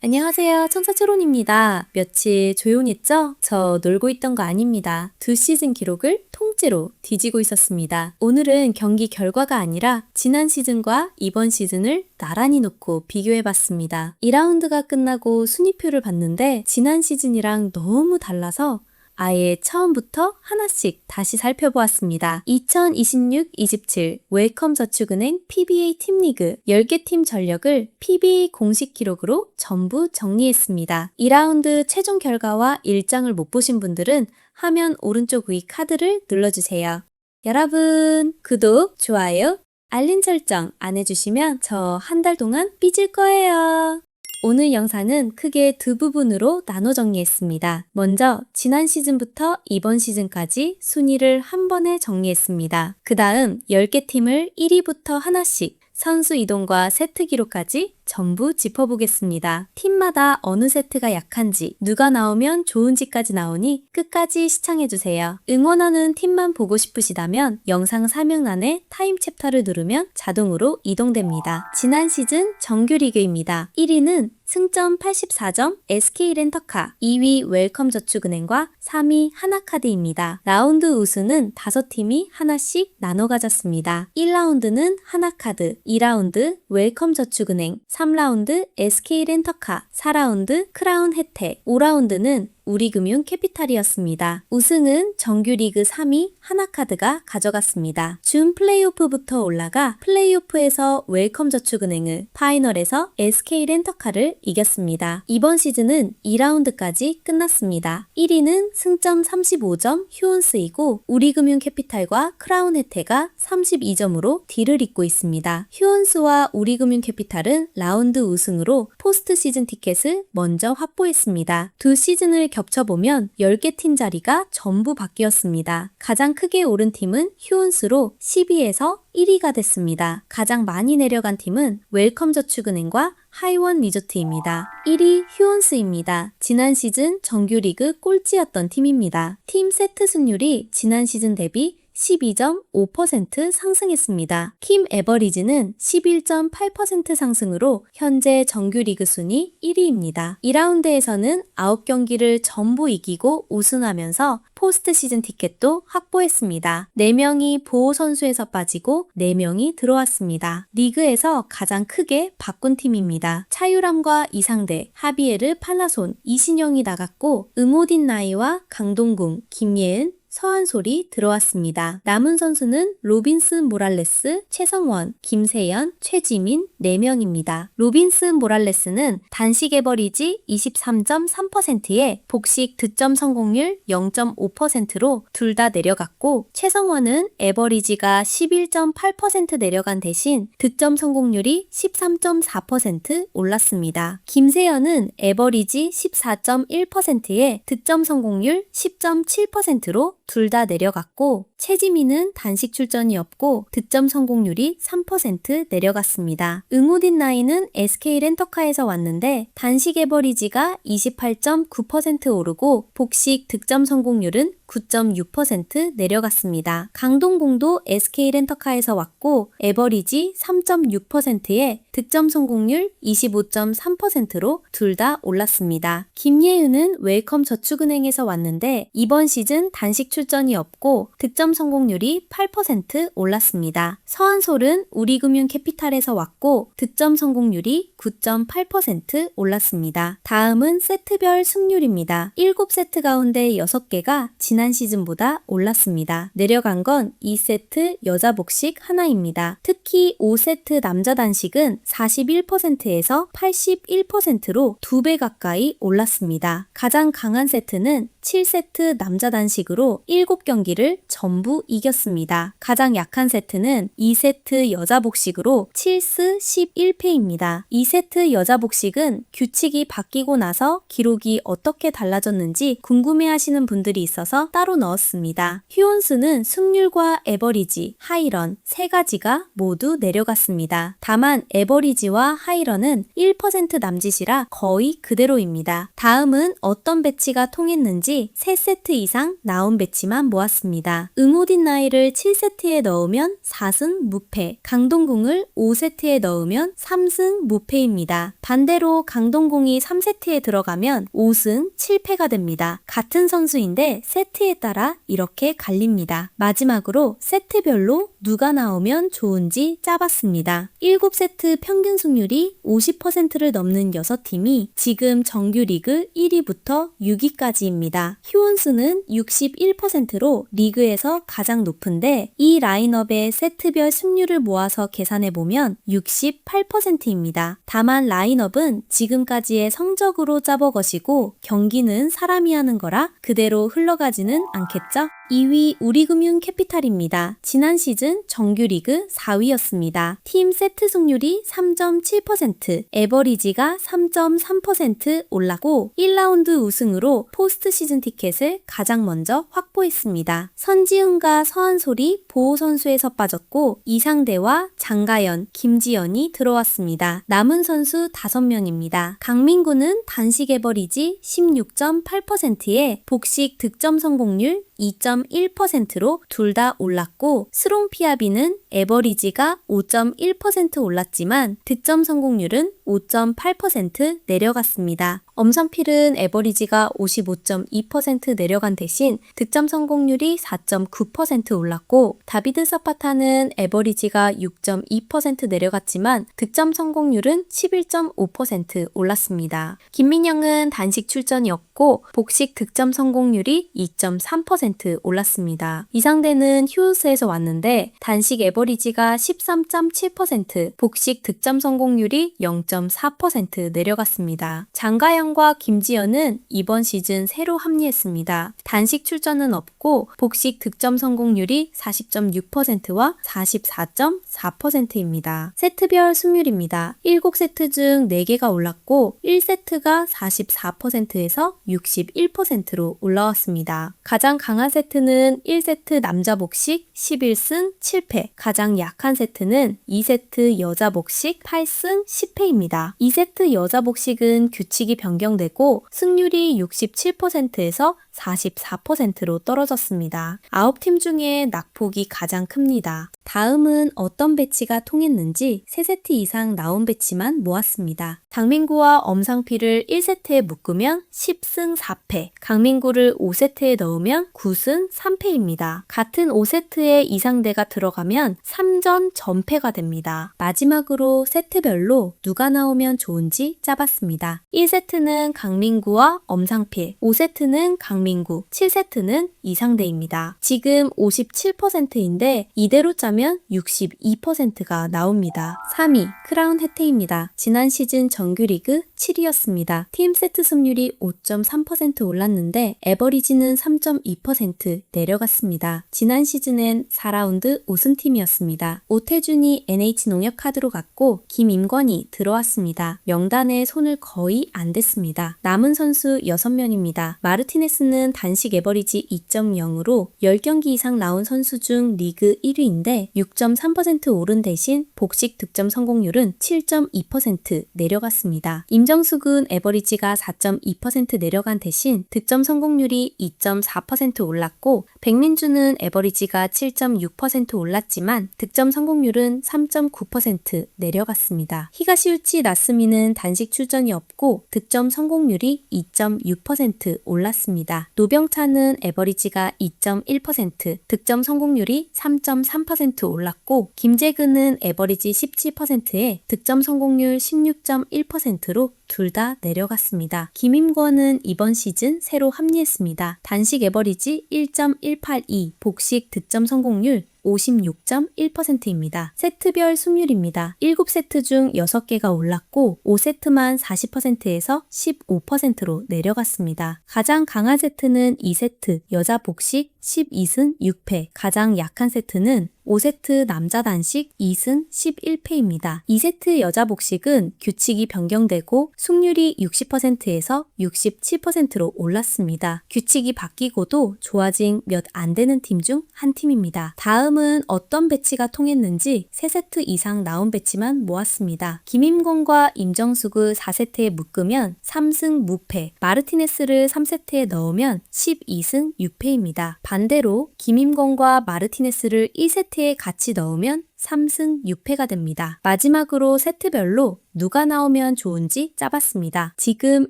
안녕하세요. 청사초론입니다. 며칠 조용했죠? 저 놀고 있던 거 아닙니다. 2시즌 기록을 통째로 뒤지고 있었습니다. 오늘은 경기 결과가 아니라 지난 시즌과 이번 시즌을 나란히 놓고 비교해봤습니다. 2라운드가 끝나고 순위표를 봤는데 지난 시즌이랑 너무 달라서 아예 처음부터 하나씩 다시 살펴보았습니다. 2026-27 웰컴저축은행 PBA 팀리그 10개 팀 전력을 PBA 공식 기록으로 전부 정리했습니다. 2라운드 최종 결과와 일정을 못 보신 분들은 화면 오른쪽 위 카드를 눌러주세요. 여러분, 구독, 좋아요, 알림 설정 안 해주시면 저 한 달 동안 삐질 거예요. 오늘 영상은 크게 두 부분으로 나눠 정리했습니다. 먼저 지난 시즌부터 이번 시즌까지 순위를 한 번에 정리했습니다. 그 다음 10개 팀을 1위부터 하나씩 선수 이동과 세트 기록까지 전부 짚어보겠습니다. 팀마다 어느 세트가 약한지, 누가 나오면 좋은지까지 나오니 끝까지 시청해주세요. 응원하는 팀만 보고 싶으시다면 영상 설명란에 타임 챕터를 누르면 자동으로 이동됩니다. 지난 시즌 정규 리그입니다. 1위는 승점 84점 SK렌터카, 2위 웰컴저축은행과 3위 하나카드입니다. 라운드 우승은 5팀이 하나씩 나눠 가졌습니다. 1라운드는 하나카드, 2라운드 웰컴저축은행, 3라운드 SK렌터카, 4라운드 크라운 혜택, 5라운드는 우리금융캐피탈이었습니다. 우승은 정규리그 3위 하나카드가 가져갔습니다. 준 플레이오프부터 올라가 플레이오프에서 웰컴저축은행을, 파이널에서 SK렌터카를 이겼습니다. 이번 시즌은 2라운드까지 끝났습니다. 1위는 승점 35점 휴온스이고 우리금융캐피탈과 크라운 혜태가 32점으로 뒤를 잇고 있습니다. 휴온스와 우리금융캐피탈은 라운드 우승으로 포스트 시즌 티켓을 먼저 확보했습니다. 두 시즌을 겹쳐보면 10개 팀 자리가 전부 바뀌었습니다. 가장 크게 오른 팀은 휴온스로 10위에서 1위가 됐습니다. 가장 많이 내려간 팀은 웰컴저축은행과 하이원 리조트입니다. 1위 휴온스입니다. 지난 시즌 정규리그 꼴찌였던 팀입니다. 팀 세트 승률이 지난 시즌 대비 12.5% 상승했습니다. 팀 에버리지는 11.8% 상승으로 현재 정규리그 순위 1위입니다. 2라운드에서는 9경기를 전부 이기고 우승하면서 포스트 시즌 티켓도 확보했습니다. 4명이 보호 선수에서 빠지고 4명이 들어왔습니다. 리그에서 가장 크게 바꾼 팀입니다. 차유람과 이상대, 하비에르 팔라손, 이신영이 나갔고 응오딘 나이와 강동궁, 김예은, 서한솔이 들어왔습니다. 남은 선수는 로빈슨 모랄레스, 최성원, 김세연, 최지민 4명입니다. 로빈슨 모랄레스는 단식 에버리지 23.3%에 복식 득점 성공률 0.5%로 둘 다 내려갔고, 최성원은 에버리지가 11.8% 내려간 대신 득점 성공률이 13.4% 올랐습니다. 김세연은 에버리지 14.1%에 득점 성공률 10.7%로 둘 다 내려갔고, 최지민은 단식 출전이 없고 득점 성공률이 3% 내려갔습니다. 응우딘 나이는 SK렌터카에서 왔는데 단식 에버리지가 28.9% 오르고 복식 득점 성공률은 9.6% 내려갔습니다. 강동공도 SK렌터카에서 왔고 에버리지 3.6%에 득점 성공률 25.3%로 둘 다 올랐습니다. 김예은은 웰컴저축은행에서 왔는데 이번 시즌 단식 출전이 없고 득점 성공률이 8% 올랐습니다. 서한솔은 우리금융캐피탈에서 왔고 득점 성공률이 9.8% 올랐습니다. 다음은 세트별 승률입니다. 7세트 가운데 6개가 지난 시즌보다 올랐습니다. 내려간 건 2세트 여자 복식 하나입니다. 특히 5세트 남자 단식은 41%에서 81%로 2배 가까이 올랐습니다. 가장 강한 세트는 7세트 남자 단식으로 7경기를 전부 이겼습니다. 가장 약한 세트는 2세트 여자 복식으로 7스 11패입니다. 2세트 여자 복식은 규칙이 바뀌고 나서 기록이 어떻게 달라졌는지 궁금해하시는 분들이 있어서 따로 넣었습니다. 휴온스는 승률과 에버리지, 하이런 세 가지가 모두 내려갔습니다. 다만 에버리지와 하이런은 1% 남짓이라 거의 그대로입니다. 다음은 어떤 배치가 통했는지 지금까지 3세트 이상 나온 배치만 모았습니다. 응오딘 나이를 7세트에 넣으면 4승 무패, 강동궁을 5세트에 넣으면 3승 무패입니다. 반대로 강동궁이 3세트에 들어가면 5승 7패가 됩니다. 같은 선수인데 세트에 따라 이렇게 갈립니다. 마지막으로 세트별로 누가 나오면 좋은지 짜봤습니다. 7세트 평균 승률이 50%를 넘는 6팀이 지금 정규 리그 1위부터 6위까지입니다. 휴원수는 61%로 리그에서 가장 높은데 이 라인업의 세트별 승률을 모아서 계산해보면 68%입니다. 다만 라인업은 지금까지의 성적으로 짜본 것이고 경기는 사람이 하는 거라 그대로 흘러가지는 않겠죠? 2위 우리금융캐피탈입니다. 지난 시즌 정규리그 4위였습니다. 팀 세트 승률이 3.7%, 에버리지가 3.3% 올랐고 1라운드 우승으로 포스트 시즌 티켓을 가장 먼저 확보했습니다. 선지훈과 서한솔이 보호 선수에서 빠졌고 이상대와 장가연, 김지연이 들어왔습니다. 남은 선수 5명입니다. 강민구는 단식 에버리지 16.8%에 복식 득점 성공률 2.1%로 둘 다 올랐고 스롱피아비는 에버리지가 5.1% 올랐지만 득점 성공률은 5.8% 내려갔습니다. 엄선필은 에버리지가 55.2% 내려간 대신 득점 성공률이 4.9% 올랐고 다비드 사파타는 에버리지가 6.2% 내려갔지만 득점 성공률은 11.5% 올랐습니다. 김민영은 단식 출전이었고 복식 득점 성공률이 2.3% 올랐습니다. 이상대는 휴스에서 왔는데 단식 에버리지가 13.7%, 복식 득점 성공률이 0.4% 내려갔습니다. 장가영과 김지연은 이번 시즌 새로 합류했습니다. 단식 출전은 없고 복식 득점 성공률이 40.6%와 44.4%입니다. 세트별 승률입니다. 7세트 중 4개가 올랐고 1세트가 44%에서 61%로 올라왔습니다. 가장 강한 세트는 1세트 남자 복식 11승 7패, 가장 약한 세트는 2세트 여자 복식 8승 10패입니다. 2세트 여자 복식은 규칙이 변경되고 승률이 67%에서 44%로 떨어졌습니다. 9팀 중에 낙폭이 가장 큽니다. 다음은 어떤 배치가 통했는지 3세트 이상 나온 배치만 모았습니다. 강민구와 엄상필을 1세트에 묶으면 10승 4패, 강민구를 5세트에 넣으면 9승 3패입니다. 같은 5세트에 이상대가 들어가면 3전 전패가 됩니다. 마지막으로 세트별로 누가 나오면 좋은지 짜봤습니다. 1세트는 강민구와 엄상필, 5세트는 강민구, 7세트는 이상대입니다. 지금 57%인데 이대로 짜면 62%가 나옵니다. 3위 크라운 혜태입니다. 지난 시즌 정규리그 7위였습니다. 팀 세트 승률이 5.3% 올랐는데 에버리지는 3.2% 내려갔습니다. 지난 시즌엔 4라운드 우승팀이었습니다. 오태준이 NH농협 카드로 갔고 김임권이 들어왔습니다. 명단에 손을 거의 안 댔습니다. 남은 선수 6명입니다. 마르티네스는 단식 에버리지 2.0으로 10경기 이상 나온 선수 중 리그 1위인데 6.3% 오른 대신 복식 득점 성공률은 7.2% 내려갔습니다. 임정숙은 에버리지가 4.2% 내려간 대신 득점 성공률이 2.4% 올랐고 백민주는 에버리지가 7.6% 올랐지만 득점 성공률은 3.9% 내려갔습니다. 히가시우치 나스미는 단식 출전이 없고 득점 성공률이 2.6% 올랐습니다. 노병찬은 에버리지가 2.1%, 득점 성공률이 3.3% 올랐고 김재근은 에버리지 17%에 득점 성공률 16.1%로 둘 다 내려갔습니다. 김임권은 이번 시즌 새로 합류했습니다. 단식 에버리지 1.182, 복식 득점 성공률 56.1%입니다. 세트별 승률입니다. 7세트 중 6개가 올랐고 5세트만 40%에서 15%로 내려갔습니다. 가장 강한 세트는 2세트 여자 복식 12승 6패, 가장 약한 세트는 5세트 남자 단식 2승 11패입니다. 2세트 여자 복식은 규칙이 변경되고 승률이 60%에서 67%로 올랐습니다. 규칙이 바뀌고도 좋아진 몇 안 되는 팀 중 한 팀입니다. 다음은 어떤 배치가 통했는지 3세트 이상 나온 배치만 모았습니다. 김임권과 임정숙을 4세트에 묶으면 3승 무패, 마르티네스를 3세트에 넣으면 12승 6패입니다. 반대로 김임권과 마르티네스를 1세트에 같이 넣으면 3승 6패가 됩니다. 마지막으로 세트별로 누가 나오면 좋은지 짜봤습니다. 지금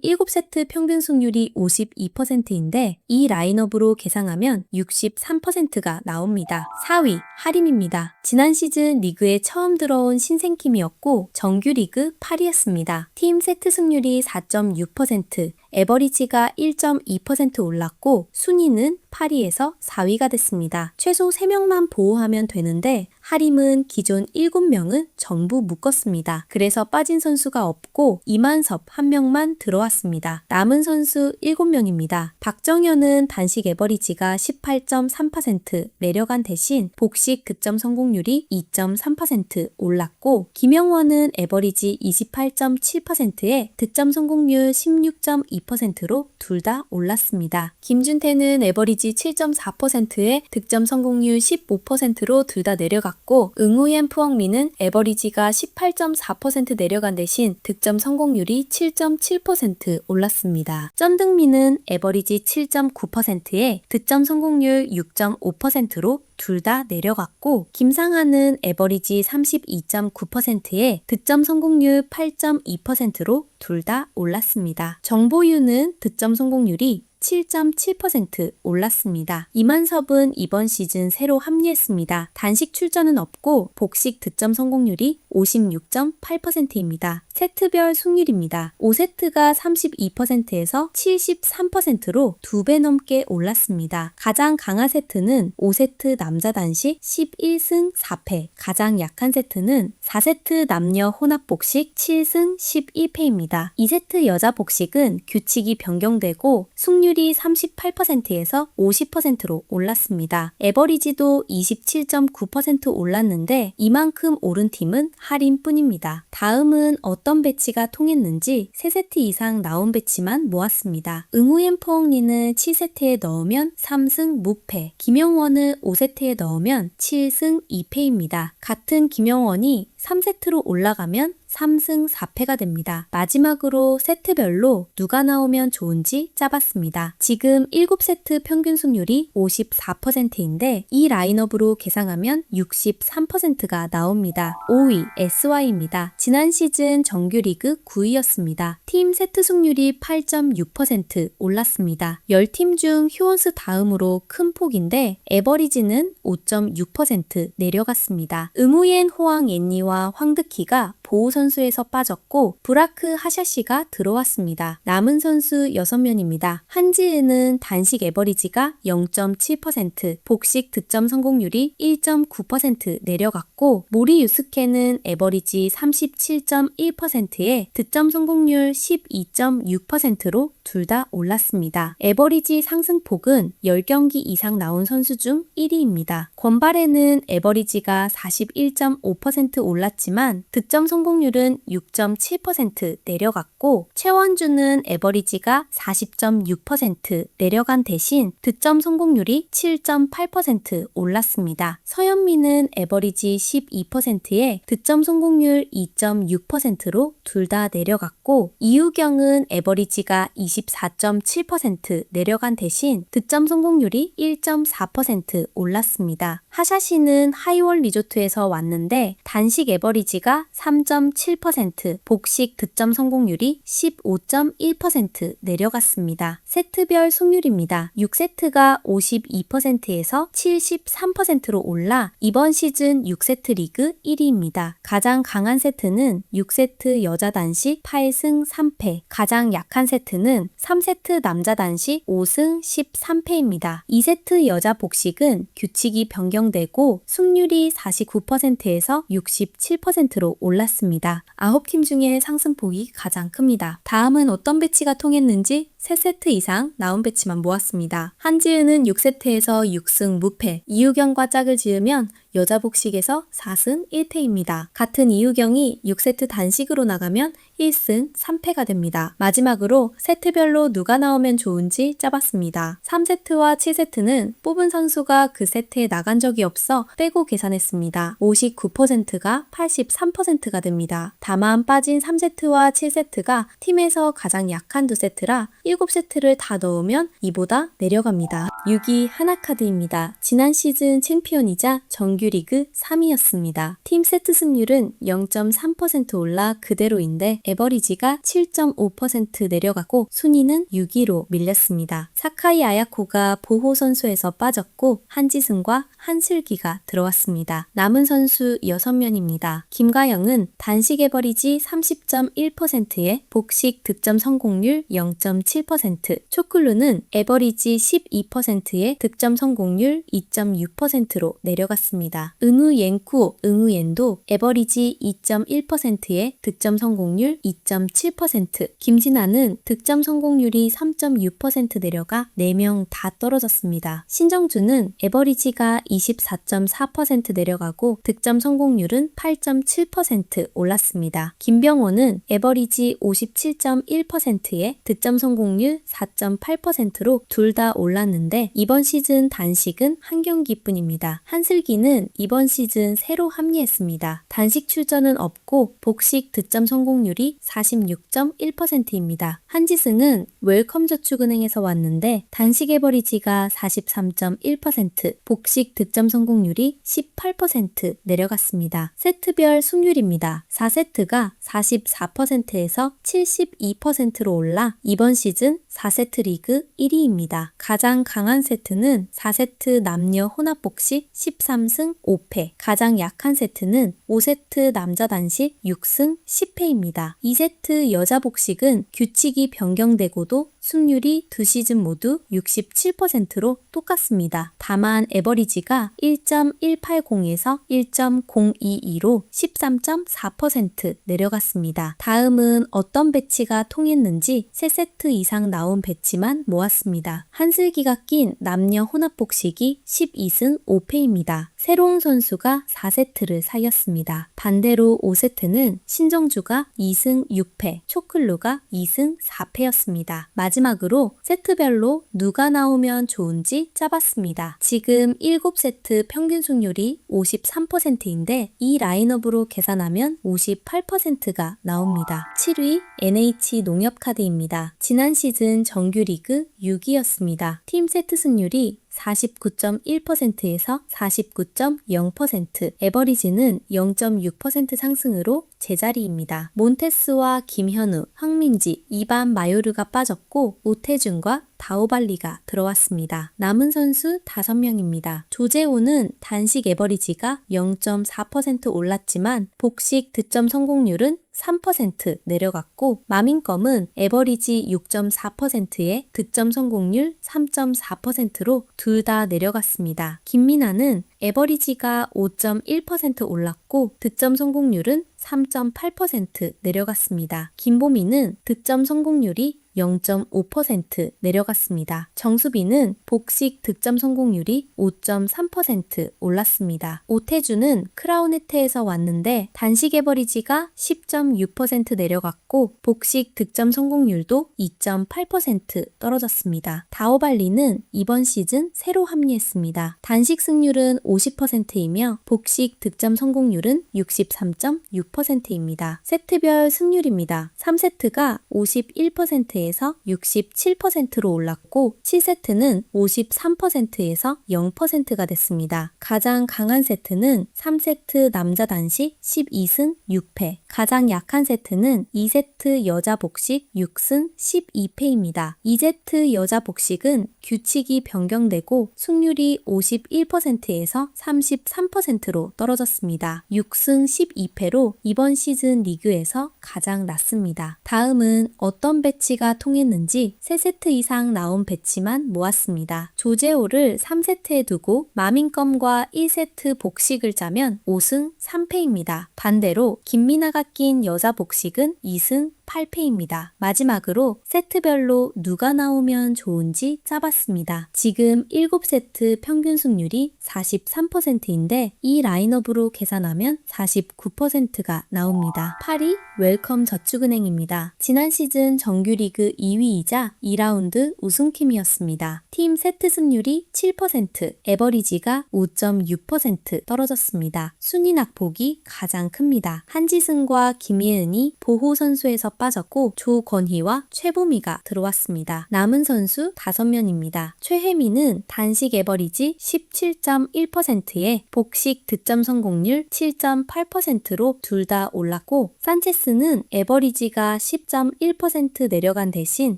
7세트 평균 승률이 52%인데 이 라인업으로 계상하면 63%가 나옵니다. 4위 하림입니다. 지난 시즌 리그에 처음 들어온 신생팀이었고 정규 리그 8위였습니다. 팀 세트 승률이 4.6%, 에버리지가 1.2% 올랐고 순위는 8위에서 4위가 됐습니다. 최소 3명만 보호하면 되는데 하림은 기존 7명은 전부 묶었습니다. 그래서 빠진 선수가 없고 이만섭 1명만 들어왔습니다. 남은 선수 7명입니다. 박정현은 단식 에버리지가 18.3% 내려간 대신 복식 득점 성공률이 2.3% 올랐고 김영원은 에버리지 28.7%에 득점 성공률 16.2%로 둘 다 올랐습니다. 김준태는 에버리지 7.4%에 득점 성공률 15%로 둘 다 내려갔고 응우옌 푸엉리는 에버리지가 18.4% 내려간 대신 득점 성공률이 7.7% 올랐습니다. 쩐등미는 에버리지 7.9%에 득점 성공률 6.5%로 둘 다 내려갔고 김상하는 에버리지 32.9%에 득점 성공률 8.2%로 둘 다 올랐습니다. 정보유는 득점 성공률이 7.7% 올랐습니다. 이만섭은 이번 시즌 새로 합류했습니다. 단식 출전은 없고 복식 득점 성공률이 56.8%입니다. 세트별 승률입니다. 5세트가 32%에서 73%로 2배 넘게 올랐습니다. 가장 강한 세트는 5세트 남자 단식 11승 4패, 가장 약한 세트는 4세트 남녀 혼합 복식 7승 12패입니다. 2세트 여자 복식은 규칙이 변경되고 승률이 38%에서 50%로 올랐습니다. 에버리지도 27.9% 올랐는데 이만큼 오른 팀은 하림뿐입니다. 다음은 어떤 배치가 통했는지 3세트 이상 나온 배치만 모았습니다. 응우옌 푸엉리는 7세트에 넣으면 3승 무패, 김영원은 5세트에 넣으면 7승 2패입니다. 같은 김영원이 3세트로 올라가면 3승 4패가 됩니다. 마지막으로 세트별로 누가 나오면 좋은지 짜봤습니다. 지금 7세트 평균 승률이 54%인데 이 라인업으로 계상하면 63%가 나옵니다. 5위 SY입니다. 지난 시즌 정규리그 9위였습니다. 팀 세트 승률이 8.6% 올랐습니다. 10팀 중 휴원스 다음으로 큰 폭인데 에버리지는 5.6% 내려갔습니다. 응우옌 호황 옌니와 황드키가 보호 선수에서 빠졌고 브라크 하샤시가 들어왔습니다. 남은 선수 6명입니다. 한지은은 단식 에버리지가 0.7%, 복식 득점 성공률이 1.9% 내려갔고 모리 유스케는 에버리지 37.1%에 득점 성공률 12.6%로 둘 다 올랐습니다. 에버리지 상승폭은 10경기 이상 나온 선수 중 1위입니다. 권바레는 에버리지가 41.5% 올랐지만 득점 성공률은 6.7% 내려갔고 최원주는 에버리지가 40.6% 내려간 대신 득점 성공률이 7.8% 올랐습니다. 서현미는 에버리지 12%에 득점 성공률 2.6%로 둘 다 내려갔고 이우경은 에버리지가 24.7% 내려간 대신 득점 성공률이 1.4% 올랐습니다. 하샤시는 하이월 리조트에서 왔는데 단식 에버리지가 3.7%, 복식 득점 성공률이 15.1% 내려갔습니다. 세트별 승률입니다. 6세트가 52%에서 73%로 올라 이번 시즌 6세트 리그 1위입니다. 가장 강한 세트는 6세트 여자 단식 8승 3패, 가장 약한 세트는 3세트 남자 단식 5승 13패입니다. 2세트 여자 복식은 규칙이 변경되고 승률이 49%에서 67%로 올랐습니다. 9팀 중에 상승폭이 가장 큽니다. 다음은 어떤 배치가 통했는지 3세트 이상 나온 배치만 모았습니다. 한지은은 6세트에서 6승 무패, 이우경과 짝을 지으면 여자 복식에서 4승 1패입니다. 같은 이유경이 6세트 단식으로 나가면 1승 3패가 됩니다. 마지막으로 세트별로 누가 나오면 좋은지 짜봤습니다. 3세트와 7세트는 뽑은 선수가 그 세트에 나간 적이 없어 빼고 계산했습니다. 59%가 83%가 됩니다. 다만 빠진 3세트와 7세트가 팀에서 가장 약한 두 세트라 7세트를 다 넣으면 이보다 내려갑니다. 6위 하나카드입니다. 지난 시즌 챔피언이자 정규리그 3위였습니다. 팀 세트 승률은 0.3% 올라 그대로인데 에버리지가 7.5% 내려가고 순위는 6위로 밀렸습니다. 사카이 아야코가 보호 선수에서 빠졌고 한지승과 한슬기가 들어왔습니다. 남은 선수 6명입니다. 김가영은 단식 에버리지 30.1%에 복식 득점 성공률 0.7%, 초클루는 에버리지 12%에 득점 성공률 2.6%로 내려갔습니다. 응우옌쿠, 응우옌도 에버리지 2.1%에 득점 성공률 2.7%, 김진아는 득점 성공률이 3.6% 내려가 4명 다 떨어졌습니다. 신정주는 에버리지가 24.4% 내려가고 득점 성공률은 8.7% 올랐습니다. 김병호는 에버리지 57.1%에 득점 성공률 4.8%로 둘 다 올랐는데 이번 시즌 단식은 한 경기뿐입니다. 한슬기는 이번 시즌 새로 합류했습니다. 단식 출전은 없고 복식 득점 성공률이 46.1%입니다. 한지승은 웰컴저축은행에서 왔는데 단식 에버리지가 43.1%, 복식 득점 성공률이 18% 내려갔습니다. 세트별 승률입니다. 4세트가 44%에서 72%로 올라 이번 시즌 4세트 리그 1위입니다. 가장 강한 세트는 4세트 남녀 혼합복식 13승 5패, 가장 약한 세트는 5세트 남자 단식 6승 10패입니다. 2세트 여자 복식은 규칙이 변경되고도 승률이 두 시즌 모두 67%로 똑같습니다. 다만 에버리지가 1.180에서 1.022로 13.4% 내려갔습니다. 다음은 어떤 배치가 통했는지 3세트 이상 나온 배치만 모았습니다. 한슬기가 낀 남녀 혼합복식이 12승 5패입니다. 새로운 선수가 4세트를 살렸습니다. 반대로 5세트는 신정주가 2승 6패, 초클루가 2승 4패였습니다. 마지막으로 세트별로 누가 나오면 좋은지 짜봤습니다. 지금 7세트 평균 승률이 53%인데 이 라인업으로 계산하면 58%가 나옵니다. 7위 NH 농협카드입니다. 지난 시즌 정규리그 6위였습니다. 팀 세트 승률이 49.1%에서 49.0%, 에버리지는 0.6% 상승으로 제자리입니다. 몬테스와 김현우, 황민지, 이반 마요르가 빠졌고 오태준과 다오발리가 들어왔습니다. 남은 선수 5명입니다. 조재호는 단식 에버리지가 0.4% 올랐지만 복식 득점 성공률은 3% 내려갔고 마민검은 에버리지 6.4%에 득점 성공률 3.4%로 둘 다 내려갔습니다. 김민아는 에버리지가 5.1% 올랐고 득점 성공률은 3.8% 내려갔습니다. 김보미는 득점 성공률이 0.5% 내려갔습니다. 정수빈은 복식 득점 성공률이 5.3% 올랐습니다. 오태주는 크라운해태에서 왔는데 단식 에버리지가 10.6% 내려갔고 복식 득점 성공률도 2.8% 떨어졌습니다. 다오발리는 이번 시즌 새로 합류했습니다. 단식 승률은 50%이며 복식 득점 성공률은 63.6%입니다. 세트별 승률입니다. 3세트가 51%에서 67%로 올랐고 7세트는 53%에서 0%가 됐습니다. 가장 강한 세트는 3세트 남자 단식 12승 6패, 가장 약한 세트는 2세트 여자 복식 6승 12패입니다. 2세트 여자 복식은 규칙이 변경되고 승률이 51%에서 33%로 떨어졌습니다. 6승 12패로 이번 시즌 리그에서 가장 낮습니다. 다음은 어떤 배치가 통했는지 3세트 이상 나온 배치만 모았습니다. 조재호를 3세트에 두고 마민검과 1세트 복식을 짜면 5승 3패입니다. 반대로 김민아가 낀 여자 복식은 2승 8패입니다. 마지막으로 세트별로 누가 나오면 좋은지 짜봤습니다. 지금 7세트 평균 승률이 43%인데 이 라인업으로 계산하면 49%가 나옵니다. 8위 웰컴 저축은행입니다. 지난 시즌 정규리그 2위이자 2라운드 우승팀이었습니다. 팀 세트 승률이 7%, 에버리지가 5.6% 떨어졌습니다. 순위 낙폭이 가장 큽니다. 한지승과 김예은이 보호 선수에서 빠졌고 조건희와 최보미가 들어왔습니다. 남은 선수 5명입니다. 최혜미는 단식 에버리지 17.1%에 복식 득점 성공률 7.8%로 둘 다 올랐고 산체스는 에버리지가 10.1% 내려간 대신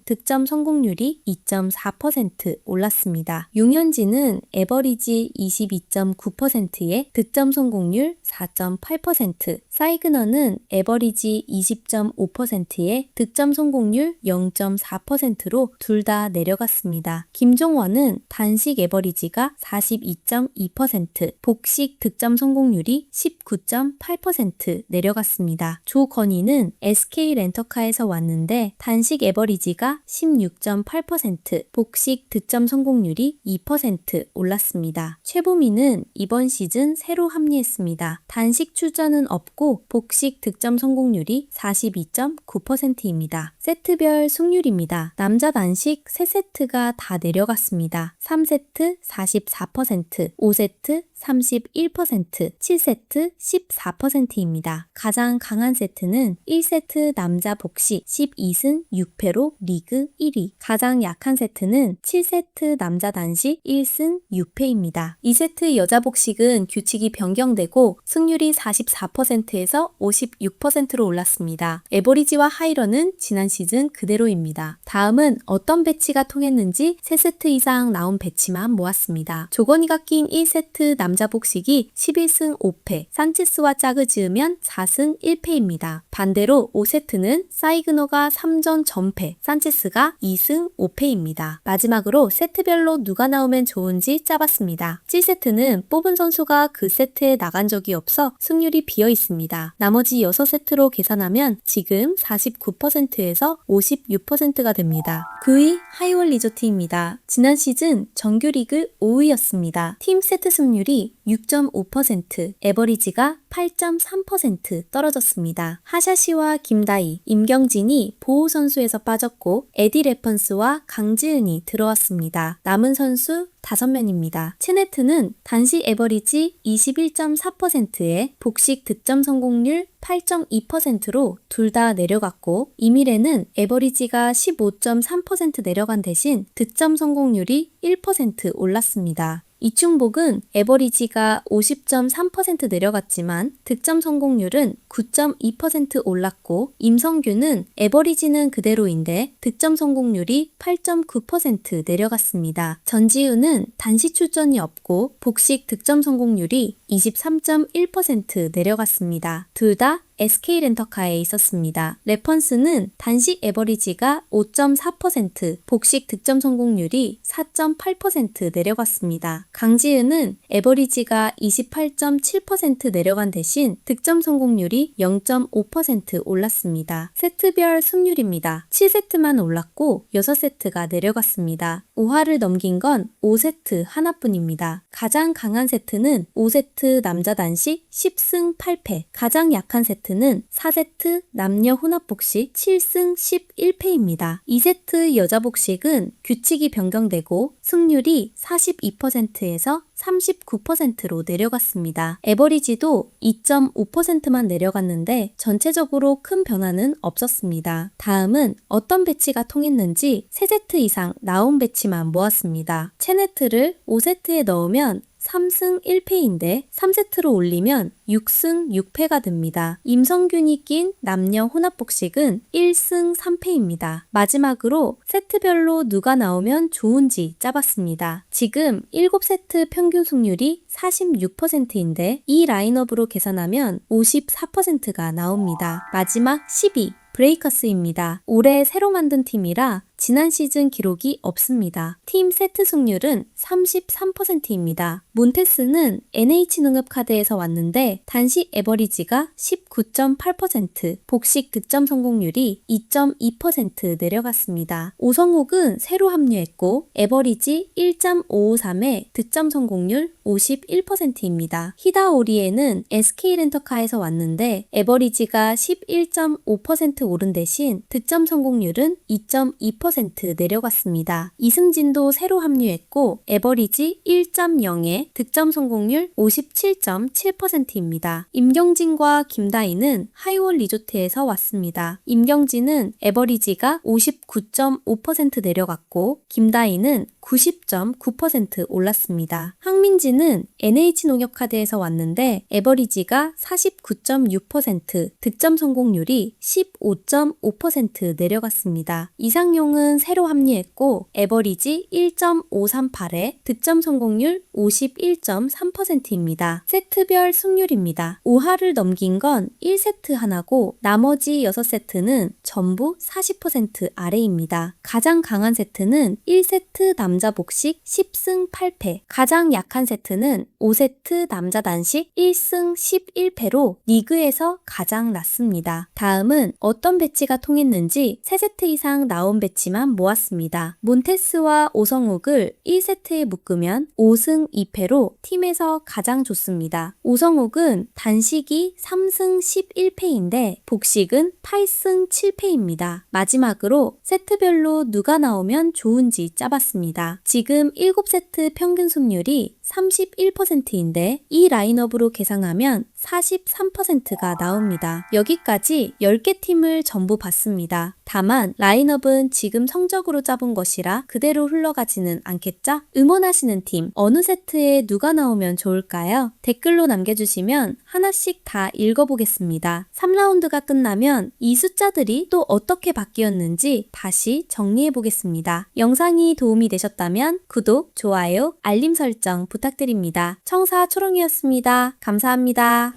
득점 성공률이 2.4% 올랐습니다. 용현진은 에버리지 22.9%에 득점 성공률 4.8%, 사이그너는 에버리지 20.5%에 득점 성공률 0.4%로 둘 다 내려갔습니다. 김종원은 단식 에버리지가 42.2%, 복식 득점 성공률이 19.8% 내려갔습니다. 조건희는 SK 렌터카에서 왔는데 단식 에버리지가 16.8%, 복식 득점 성공률이 2% 올랐습니다. 최보미는 이번 시즌 새로 합류했습니다. 단식 출전은 없고 복식 득점 성공률이 42.9%입니다. 세트별 승률입니다. 남자 단식 3세트가 다 내려갔습니다. 3세트 44%, 5세트 31%, 7세트 14%입니다. 가장 강한 세트는 1세트 남자 복식 12승 6패로 리그 1위, 가장 약한 세트는 7세트 남자 단식 1승 6패입니다. 2세트 여자 복식은 규칙이 변경되고 승률이 44%에서 56%로 올랐습니다. 에버리지와 하이런은 지난 시즌 그대로입니다. 다음은 어떤 배치가 통했는지 3세트 이상 나온 배치만 모았습니다. 조건희가 낀 1세트 남자 복식이 11승 5패, 산체스와 짝을 지으면 4승 1패입니다. 반대로 5세트는 사이그너가 3전 전패, 산체스가 2승 5패입니다. 마지막으로 세트별로 누가 나오면 좋은지 짜봤습니다. 7세트는 뽑은 선수가 그 세트에 나간 적이 없어 승률이 비어 있습니다. 나머지 6세트로 계산하면 지금 49%에서 56%가 됩니다. 9위 하이월 리조트입니다. 지난 시즌 정규리그 5위였습니다. 팀 세트 승률이 6.5%, 에버리지가 8.3% 떨어졌습니다. 하샤시와 김다희, 임경진이 보호 선수에서 빠졌고 에디 레펀스와 강지은이 들어왔습니다. 남은 선수 5명입니다. 체네트는 단식 에버리지 21.4%에 복식 득점 성공률 8.2%로 둘 다 내려갔고 이미래는 에버리지가 15.3% 내려간 대신 득점 성공률이 1% 올랐습니다. 이충복은 에버리지가 50.3% 내려갔지만 득점 성공률은 9.2% 올랐고 임성규는 에버리지는 그대로인데 득점 성공률이 8.9% 내려갔습니다. 전지우는 단식 출전이 없고 복식 득점 성공률이 23.1% 내려갔습니다. 둘 다 SK 렌터카에 있었습니다. 레펀스는 단식 에버리지가 5.4%, 복식 득점 성공률이 4.8% 내려갔습니다. 강지은은 에버리지가 28.7% 내려간 대신 득점 성공률이 0.5% 올랐습니다. 세트별 승률입니다. 7세트만 올랐고 6세트가 내려갔습니다. 5화를 넘긴 건 5세트 하나뿐입니다. 가장 강한 세트는 5세트 남자 단식 10승 8패, 가장 약한 세트는 4세트 남녀 혼합 복식 7승 11패입니다. 2세트 여자 복식은 규칙이 변경되고 승률이 42%에서 39%로 내려갔습니다. 에버리지도 2.5%만 내려갔는데 전체적으로 큰 변화는 없었습니다. 다음은 어떤 배치가 통했는지 3세트 이상 나온 배치만 모았습니다. 체네트를 5세트에 넣으면 3승 1패인데 3세트로 올리면 6승 6패가 됩니다. 임성균이 낀 남녀 혼합복식은 1승 3패입니다. 마지막으로 세트별로 누가 나오면 좋은지 짜봤습니다. 지금 7세트 평균 승률이 46%인데 이 라인업으로 계산하면 54%가 나옵니다. 마지막 10위 브레이커스입니다. 올해 새로 만든 팀이라 지난 시즌 기록이 없습니다. 팀 세트 승률은 33%입니다. 몬테스는 NH농협카드에서 왔는데 단식 에버리지가 19.8%, 복식 득점 성공률이 2.2% 내려갔습니다. 오성욱은 새로 합류했고 에버리지 1.553에 득점 성공률 51%입니다. 히다오리에는 SK렌터카에서 왔는데 에버리지가 11.5% 오른 대신 득점 성공률은 2.2% 내려갔습니다. 이승진도 새로 합류했고 에버리지 1.0에 득점 성공률 57.7%입니다. 임경진과 김다희는 하이원 리조트에서 왔습니다. 임경진은 에버리지가 59.5% 내려갔고 김다희는 90.9% 올랐습니다. 황민지는 NH농협카드에서 왔는데 에버리지가 49.6%, 득점 성공률이 15.5% 내려갔습니다. 이상용은 새로 합류했고 에버리지 1.538에 득점 성공률 51.3%입니다. 세트별 승률입니다. 5하를 넘긴 건 1세트 하나고 나머지 6세트는 전부 40% 아래입니다. 가장 강한 세트는 1세트 남자 복식 10승 8패, 가장 약한 세트는 5세트 남자 단식 1승 11패로 리그에서 가장 낮습니다. 다음은 어떤 배치가 통했는지 3세트 이상 나온 배치만 모았습니다. 몬테스와 오성욱을 1세트에 묶으면 5승 2패로 팀에서 가장 좋습니다. 오성욱은 단식이 3승 11패인데 복식은 8승 7패입니다. 마지막으로 세트별로 누가 나오면 좋은지 짜봤습니다. 지금 7세트 평균 승률이 31%인데 이 라인업으로 계산하면 43%가 나옵니다. 여기까지 10개 팀을 전부 봤습니다. 다만 라인업은 지금 성적으로 짜본 것이라 그대로 흘러가지는 않겠죠? 응원하시는 팀 어느 세트에 누가 나오면 좋을까요? 댓글로 남겨주시면 하나씩 다 읽어보겠습니다. 3라운드가 끝나면 이 숫자들이 또 어떻게 바뀌었는지 다시 정리해보겠습니다. 영상이 도움이 되셨다면 구독, 좋아요, 알림 설정 부탁드립니다. 청사 초롱이었습니다. 감사합니다.